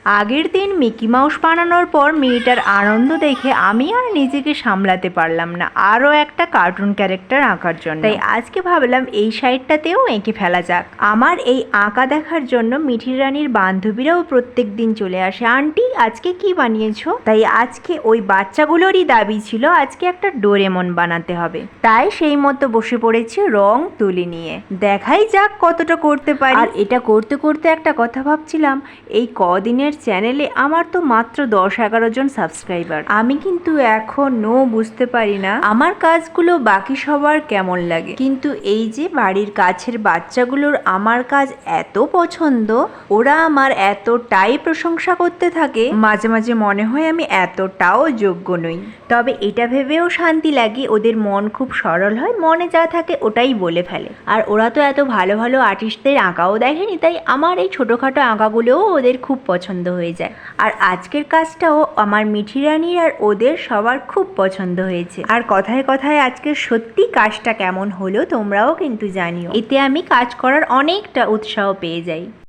আগের দিন Mickey mouse বানানোর পর মেয়েটার আনন্দ দেখে আমি আর নিজেকে সামলাতে পারলাম না আরও একটা কার্টুন ক্যারেক্টার আঁকার জন্য। তাই আজকে ভাবলাম এই সাইডটাতেও এঁকে ফেলা যাক। আমার এই আঁকা দেখার জন্য মিঠির রানীর বান্ধবীরাও প্রত্যেক দিন চলে আসে, আন্টি আজকে কি বানিয়েছো? তাই আজকে ওই বাচ্চাগুলোরই দাবি ছিল আজকে একটা ডোরেমন বানাতে হবে। তাই সেই মতো বসে পড়েছি রং তুলি নিয়ে, দেখাই যাক কতটা করতে পারি। আর এটা করতে করতে একটা কথা ভাবছিলাম, এই কদিনের চ্যানেলে আমার তো মাত্র 10-11 জন সাবস্ক্রাইবার। আমি কিন্তু এখনো বুঝতে পারি না আমার কাজগুলো বাকি সবার কেমন লাগে, কিন্তু এই যে বাড়ির কাছের বাচ্চাগুলোর আমার কাজ এত পছন্দ, ওরা আমার এতটাই প্রশংসা করতে থাকে, মাঝে মাঝে মনে হয় আমি এতটাও যোগ্য নই। তবে এটা ভেবেও শান্তি লাগে ওদের মন খুব সরল হয়, মনে যা থাকে ওটাই বলে ফেলে। আর ওরা তো এত ভালো ভালো আর্টিস্টদের আঁকাও দেখেনি, তাই আমার এই ছোটোখাটো আঁকাগুলোও ওদের খুব পছন্দ হয়ে যায়। আর আজকের কাজটাও আমার মিঠি রানীর আর ওদের সবার খুব পছন্দ হয়েছে। আর কথায় কথায় আজকের সত্যি কাজটা কেমন হলো তোমরাও কিন্তু জানিও, এতে আমি কাজ করার অনেকটা উৎসাহ পেয়ে যাই।